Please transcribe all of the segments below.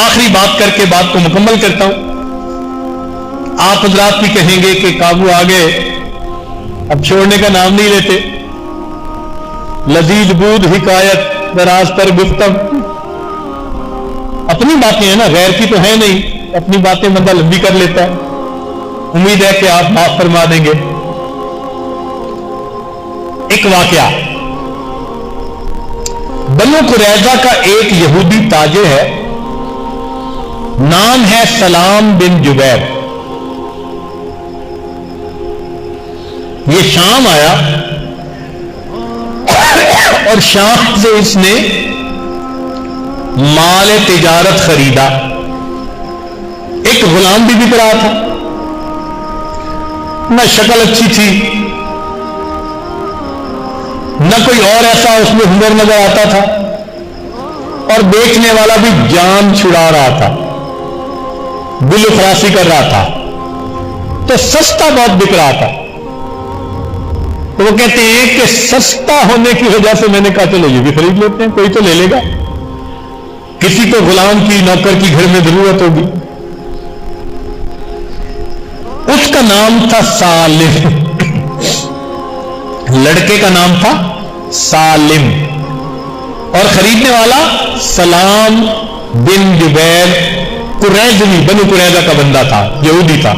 آخری بات کر کے بات کو مکمل کرتا ہوں. آپ حضرات بھی کہیں گے کہ قابو آ گئے، اب چھوڑنے کا نام نہیں لیتے. لذیذ بود حکایت دراز پر گفتم، اپنی باتیں ہیں نا، غیر کی تو ہے نہیں، اپنی باتیں بندہ لمبی کر لیتا ہے. امید ہے کہ آپ معاف فرما دیں گے. ایک واقعہ، بنو قریظہ کا ایک یہودی تاجر ہے، نام ہے سلام بن جبیر. یہ شام آیا اور شام سے اس نے مال تجارت خریدا. ایک غلام بھی بک رہا تھا، نہ شکل اچھی تھی نہ کوئی اور ایسا اس میں ہنر نظر آتا تھا، اور بیچنے والا بھی جان چھڑا رہا تھا، دل خلاصی کر رہا تھا، تو سستا بہت بک رہا تھا. تو وہ کہتے ہیں کہ سستا ہونے کی وجہ سے میں نے کہا چلو یہ بھی خرید لیتے ہیں، کوئی تو لے لے گا، کسی کو غلام کی نوکر کی گھر میں ضرورت ہوگی. اس کا نام تھا سالم، لڑکے کا نام تھا سالم، اور خریدنے والا سلام بن جبیر قریظوی، بنو قریظہ کا بندہ تھا، یہودی تھا.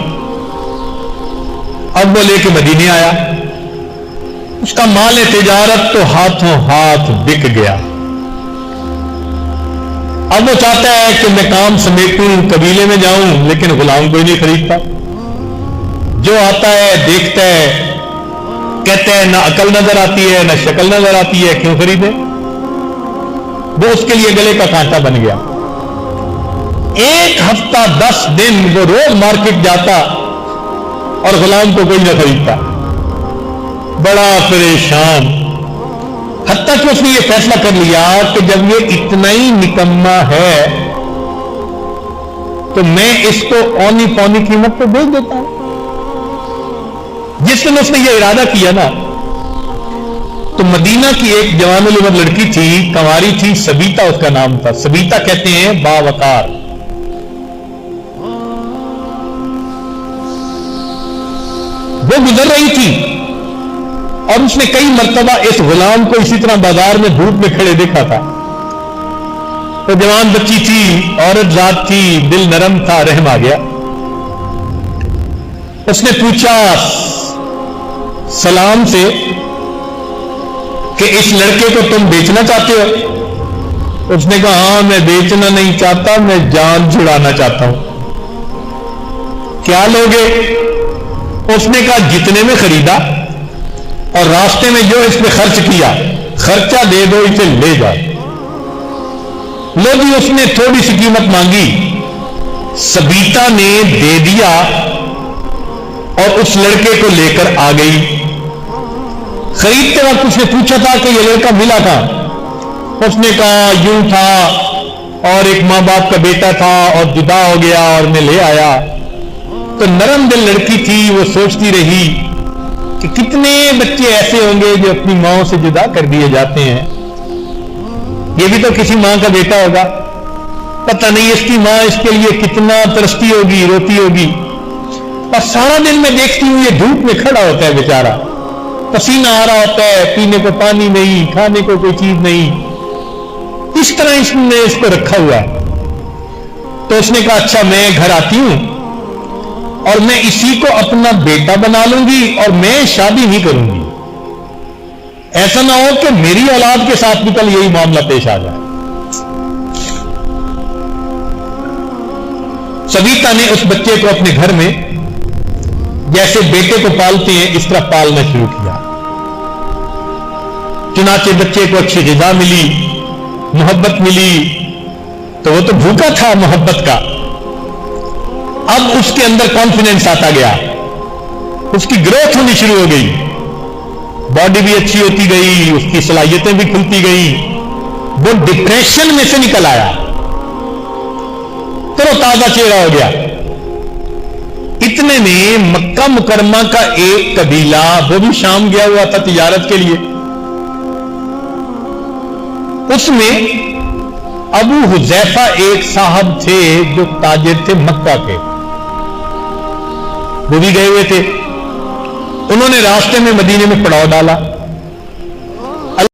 اب وہ لے کے مدینے آیا. اس کا مال تجارت تو ہاتھوں ہاتھ بک گیا. اب وہ چاہتا ہے کہ میں کام سمیٹوں، قبیلے میں جاؤں، لیکن غلام کوئی نہیں خریدتا. جو آتا ہے دیکھتا ہے، کہتا ہے نہ عقل نظر آتی ہے نہ شکل نظر آتی ہے، کیوں خریدے؟ وہ اس کے لیے گلے کا کانٹا بن گیا. ایک ہفتہ 10 دن وہ روز مارکیٹ جاتا اور غلام کو کوئی نہ خریدتا. بڑا پریشان، حتیٰ کہ اس نے یہ فیصلہ کر لیا کہ جب یہ اتنا ہی نکما ہے تو میں اس کو اونی پونی قیمت پہ بیچ دیتا ہوں. جس دن اس نے یہ ارادہ کیا نا، تو مدینہ کی ایک جوان العمر لڑکی تھی، کنواری تھی، سبیتا اس کا نام تھا. سبیتا کہتے ہیں باوقار. وہ گزر رہی تھی اور اس نے کئی مرتبہ اس غلام کو اسی طرح بازار میں دھوپ میں کھڑے دیکھا تھا. تو جوان بچی تھی، عورت ذات تھی، دل نرم تھا، رحم آ گیا. اس نے پوچھا سلام سے کہ اس لڑکے کو تم بیچنا چاہتے ہو؟ اس نے کہا ہاں میں بیچنا نہیں چاہتا، میں جان چھڑانا چاہتا ہوں. کیا لوگے؟ اس نے کہا جتنے میں خریدا اور راستے میں جو اس پہ خرچ کیا، خرچہ دے دو، اسے لے جاؤ. لو جی، اس نے تھوڑی سی قیمت مانگی، سبیتا نے دے دیا اور اس لڑکے کو لے کر آ گئی. خریدتے وقت اس نے پوچھا تھا کہ یہ لڑکا ملا تھا؟ اس نے کہا یوں تھا، اور ایک ماں باپ کا بیٹا تھا اور جدا ہو گیا اور میں لے آیا. تو نرم دل لڑکی تھی، وہ سوچتی رہی کہ کتنے بچے ایسے ہوں گے جو اپنی ماں سے جدا کر دیے جاتے ہیں، یہ بھی تو کسی ماں کا بیٹا ہوگا، پتہ نہیں اس کی ماں اس کے لیے کتنا ترستی ہوگی، روتی ہوگی. اور سارا دن میں دیکھتی ہوں یہ دھوپ میں کھڑا ہوتا ہے بیچارہ، پسینہ آ رہا ہوتا ہے، پینے کو پانی نہیں، کھانے کو کوئی چیز نہیں، اس طرح اس نے اس کو رکھا ہوا ہے. تو اس نے کہا اچھا میں گھر آتی ہوں اور میں اسی کو اپنا بیٹا بنا لوں گی اور میں شادی نہیں کروں گی. ایسا نہ ہو کہ میری اولاد کے ساتھ بھی کل یہی معاملہ پیش آ جائے. سبیتا نے اس بچے کو اپنے گھر میں جیسے بیٹے کو پالتے ہیں اس طرح پالنا شروع کیا. چنانچہ بچے کو اچھی غذا ملی، محبت ملی، تو وہ تو بھوکا تھا محبت کا. اب اس کے اندر کانفیڈنس آتا گیا، اس کی گروتھ ہونی شروع ہو گئی، باڈی بھی اچھی ہوتی گئی، اس کی صلاحیتیں بھی کھلتی گئی. وہ ڈپریشن میں سے نکل آیا، ترو تازہ چہرہ ہو گیا. اتنے میں مکہ مکرمہ کا ایک قبیلہ، وہ بھی شام گیا ہوا تھا تجارت کے لیے، اس میں ابو حذیفہ ایک صاحب تھے جو تاجر تھے مکہ کے، وہ بھی گئے ہوئے تھے، انہوں نے راستے میں مدینے میں پڑاؤ ڈالا،